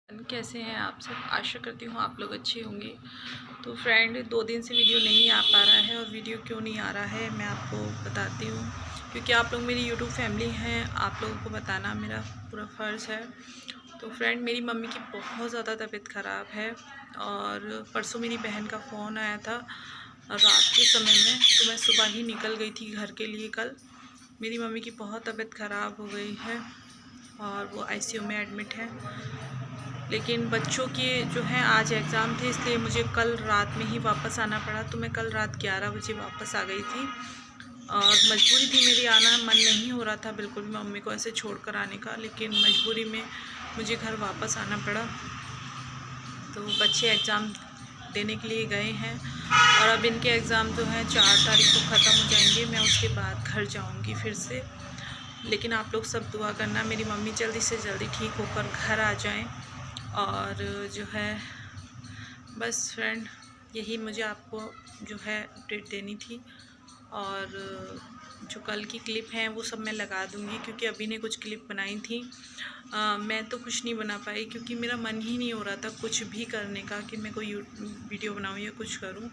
कैसे हैं आप सब। आशा करती हूँ आप लोग अच्छे होंगे। तो फ्रेंड 2 दिन से वीडियो नहीं आ पा रहा है, और वीडियो क्यों नहीं आ रहा है मैं आपको बताती हूँ। क्योंकि आप लोग मेरी यूट्यूब फैमिली हैं, आप लोगों को बताना मेरा पूरा फ़र्ज़ है। तो फ्रेंड मेरी मम्मी की बहुत ज़्यादा तबीयत ख़राब है, और परसों मेरी बहन का फ़ोन आया था रात के समय में, तो मैं सुबह ही निकल गई थी घर के लिए। कल मेरी मम्मी की बहुत तबीयत ख़राब हो गई है और वो आईसीयू में एडमिट है। लेकिन बच्चों के जो हैं आज एग्ज़ाम थे, इसलिए मुझे कल रात में ही वापस आना पड़ा। तो मैं कल रात 11 बजे वापस आ गई थी, और मजबूरी थी मेरी आना। मन नहीं हो रहा था बिल्कुल भी मम्मी को ऐसे छोड़कर आने का, लेकिन मजबूरी में मुझे घर वापस आना पड़ा। तो बच्चे एग्ज़ाम देने के लिए गए हैं, और अब इनके एग्ज़ाम जो हैं 4 तारीख को ख़त्म हो जाएंगे। मैं उसके बाद घर जाऊंगी फिर से। लेकिन आप लोग सब दुआ करना मेरी मम्मी जल्दी से जल्दी ठीक होकर घर आ जाएं। और जो है बस फ्रेंड यही मुझे आपको जो है अपडेट देनी थी। और जो कल की क्लिप हैं वो सब मैं लगा दूंगी, क्योंकि अभी ने कुछ क्लिप बनाई थी। मैं तो कुछ नहीं बना पाई, क्योंकि मेरा मन ही नहीं हो रहा था कुछ भी करने का कि मैं कोई वीडियो बनाऊं या कुछ करूं।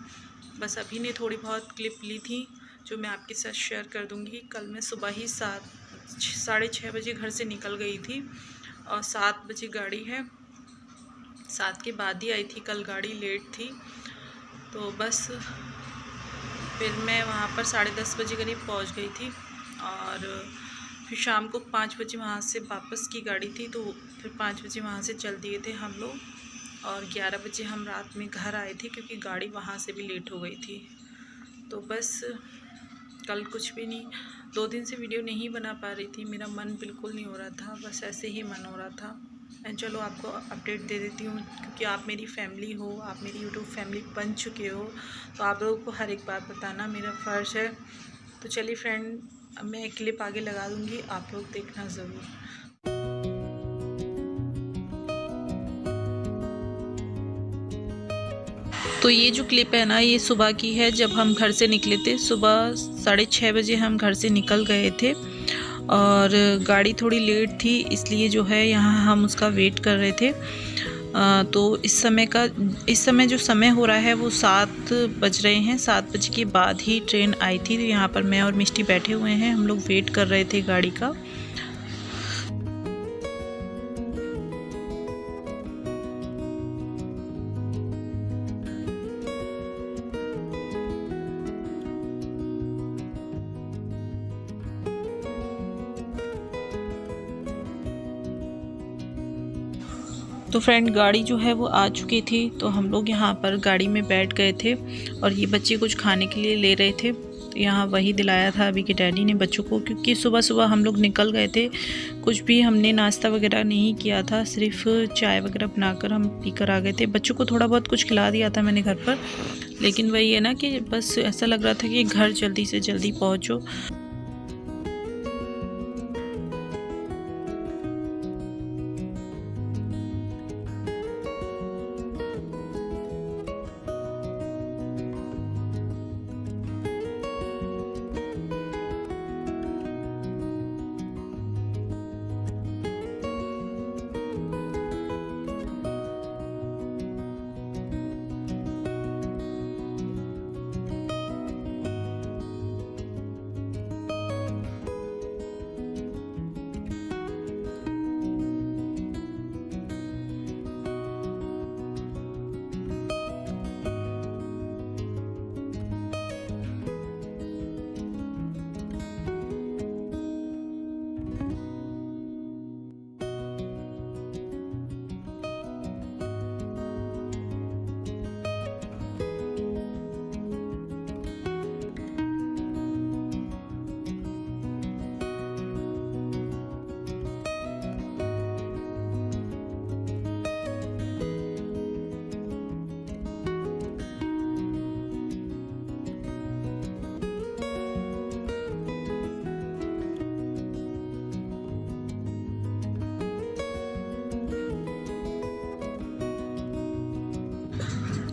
बस अभी ने थोड़ी बहुत क्लिप ली थी जो मैं आपके साथ शेयर कर दूंगी। कल मैं सुबह ही 6:30 बजे घर से निकल गई थी, और 7 बजे गाड़ी है। 7 के बाद ही आई थी कल गाड़ी, लेट थी। तो बस फिर मैं वहाँ पर 10:30 बजे करीब पहुँच गई थी, और फिर शाम को 5 बजे वहाँ से वापस की गाड़ी थी। तो फिर 5 बजे वहाँ से चल दिए थे हम लोग, और 11 बजे हम रात में घर आए थे, क्योंकि गाड़ी वहाँ से भी लेट हो गई थी। तो बस कल कुछ भी नहीं, 2 दिन से वीडियो नहीं बना पा रही थी। मेरा मन बिल्कुल नहीं हो रहा था, बस ऐसे ही मन हो रहा था। मैं चलो आपको अपडेट दे देती हूँ, क्योंकि आप मेरी फैमिली हो, आप मेरी यूट्यूब फैमिली बन चुके हो, तो आप लोगों को हर एक बात बताना मेरा फ़र्ज़ है। तो चलिए फ्रेंड, अब मैं एक क्लिप आगे लगा दूँगी, आप लोग देखना ज़रूर। तो ये जो क्लिप है ना, ये सुबह की है, जब हम घर से निकले थे। सुबह 6:30 बजे हम घर से निकल गए थे, और गाड़ी थोड़ी लेट थी, इसलिए जो है यहाँ हम उसका वेट कर रहे थे। तो इस समय जो समय हो रहा है वो 7 बज रहे हैं। 7 बजे के बाद ही ट्रेन आई थी। तो यहाँ पर मैं और मिष्टी बैठे हुए हैं, हम लोग वेट कर रहे थे गाड़ी का। तो फ्रेंड गाड़ी जो है वो आ चुकी थी, तो हम लोग यहाँ पर गाड़ी में बैठ गए थे, और ये बच्चे कुछ खाने के लिए ले रहे थे। तो यहाँ वही दिलाया था अभी के डैडी ने बच्चों को, क्योंकि सुबह सुबह हम लोग निकल गए थे। कुछ भी हमने नाश्ता वगैरह नहीं किया था, सिर्फ चाय वगैरह बनाकर हम पीकर आ गए थे। बच्चों को थोड़ा बहुत कुछ खिला दिया था मैंने घर पर, लेकिन वही है ना कि बस ऐसा लग रहा था कि घर जल्दी से जल्दी पहुँचो।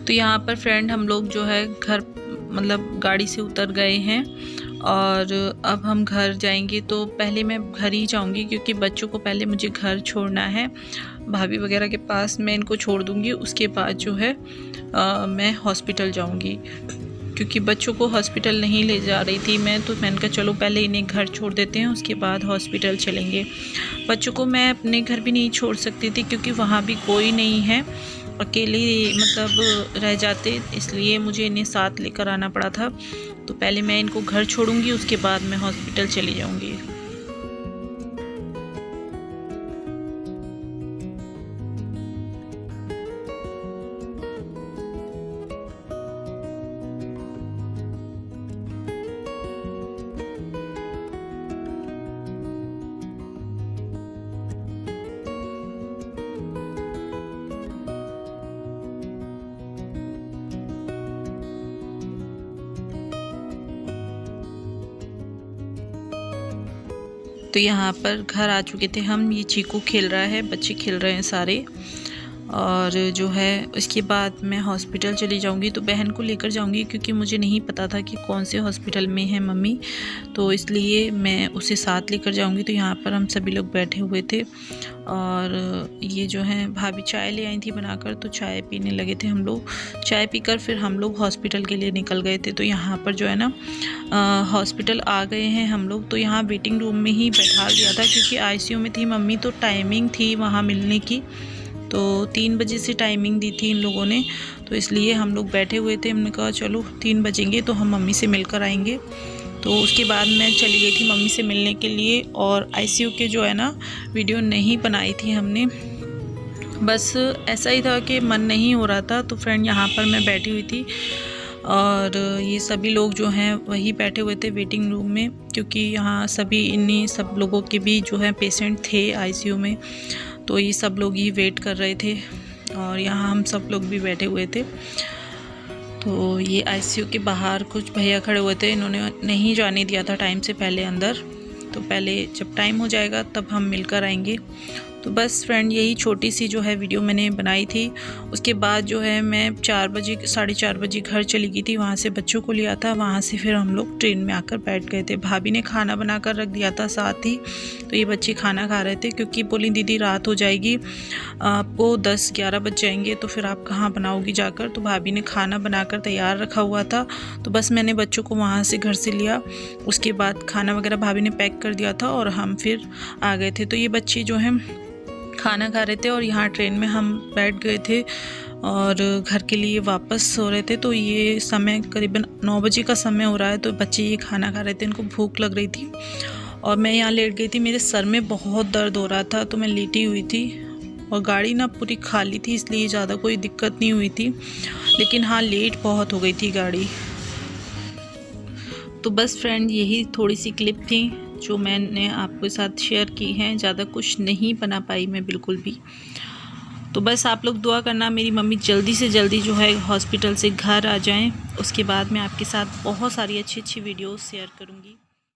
तो यहाँ पर फ्रेंड हम लोग जो है घर मतलब गाड़ी से उतर गए हैं, और अब हम घर जाएंगे। तो पहले मैं घर ही जाऊंगी क्योंकि बच्चों को पहले मुझे घर छोड़ना है, भाभी वगैरह के पास मैं इनको छोड़ दूंगी। उसके बाद जो है मैं हॉस्पिटल जाऊंगी क्योंकि बच्चों को हॉस्पिटल नहीं ले जा रही थी मैं, तो मैंने कहा चलो पहले इन्हें घर छोड़ देते हैं, उसके बाद हॉस्पिटल चलेंगे। बच्चों को मैं अपने घर भी नहीं छोड़ सकती थी क्योंकि वहाँ भी कोई नहीं है, अकेले मतलब रह जाते, इसलिए मुझे इन्हें साथ लेकर आना पड़ा था। तो पहले मैं इनको घर छोड़ूंगी, उसके बाद मैं हॉस्पिटल चली जाऊंगी। तो यहाँ पर घर आ चुके थे हम। ये चीकू खेल रहा है, बच्चे खेल रहे हैं सारे। और जो है उसके बाद मैं हॉस्पिटल चली जाऊँगी, तो बहन को लेकर जाऊँगी क्योंकि मुझे नहीं पता था कि कौन से हॉस्पिटल में है मम्मी, तो इसलिए मैं उसे साथ लेकर जाऊँगी। तो यहाँ पर हम सभी लोग बैठे हुए थे और ये जो है भाभी चाय ले आई थी बनाकर, तो चाय पीने लगे थे हम लोग। चाय पीकर फिर हम लोग हॉस्पिटल के लिए निकल गए थे। तो यहाँ पर जो है ना हॉस्पिटल आ गए हैं हम लोग। तो यहाँ वेटिंग रूम में ही बैठा दिया था क्योंकि आईसीयू में थी मम्मी, तो टाइमिंग थी वहाँ मिलने की, तो 3 बजे से टाइमिंग दी थी इन लोगों ने, तो इसलिए हम लोग बैठे हुए थे। हमने कहा चलो 3 बजेंगे तो हम मम्मी से मिलकर आएंगे। तो उसके बाद मैं चली गई थी मम्मी से मिलने के लिए। और आईसीयू के जो है ना वीडियो नहीं बनाई थी हमने, बस ऐसा ही था कि मन नहीं हो रहा था। तो फ्रेंड यहाँ पर मैं बैठी हुई थी और ये सभी लोग जो हैं वही बैठे हुए थे वेटिंग रूम में, क्योंकि यहाँ सभी इन्हीं सब लोगों के भी जो है पेशेंट थे आईसीयू में, तो ये सब लोग ही वेट कर रहे थे और यहाँ हम सब लोग भी बैठे हुए थे। तो ये आईसीयू के बाहर कुछ भैया खड़े हुए थे, इन्होंने नहीं जाने दिया था टाइम से पहले अंदर, तो पहले जब टाइम हो जाएगा तब हम मिलकर आएंगे। तो बस फ्रेंड यही छोटी सी जो है वीडियो मैंने बनाई थी। उसके बाद जो है मैं 4 बजे 4:30 बजे घर चली गई थी, वहाँ से बच्चों को लिया था, वहाँ से फिर हम लोग ट्रेन में आकर बैठ गए थे। भाभी ने खाना बना कर रख दिया था साथ ही, तो ये बच्चे खाना खा रहे थे क्योंकि बोली दीदी रात हो जाएगी, आपको 10-11 बज जाएंगे, तो फिर आप कहाँ बनाओगी जाकर। तो भाभी ने खाना बनाकर तैयार रखा हुआ था, तो बस मैंने बच्चों को वहाँ से घर से लिया। उसके बाद खाना वगैरह भाभी ने पैक कर दिया था और हम फिर आ गए थे। तो ये बच्चे जो हैं खाना खा रहे थे और यहाँ ट्रेन में हम बैठ गए थे और घर के लिए वापस हो रहे थे। तो ये समय करीबन 9 बजे का समय हो रहा है। तो बच्चे ये खाना खा रहे थे, इनको भूख लग रही थी और मैं यहाँ लेट गई थी। मेरे सर में बहुत दर्द हो रहा था, तो मैं लेटी हुई थी और गाड़ी ना पूरी खाली थी, इसलिए ज़्यादा कोई दिक्कत नहीं हुई थी, लेकिन हाँ लेट बहुत हो गई थी गाड़ी। तो बस फ्रेंड यही थोड़ी सी क्लिप थी जो मैंने आपके साथ शेयर की हैं, ज़्यादा कुछ नहीं बना पाई मैं बिल्कुल भी। तो बस आप लोग दुआ करना मेरी मम्मी जल्दी से जल्दी जो है हॉस्पिटल से घर आ जाएं। उसके बाद मैं आपके साथ बहुत सारी अच्छी अच्छी वीडियोस शेयर करूँगी।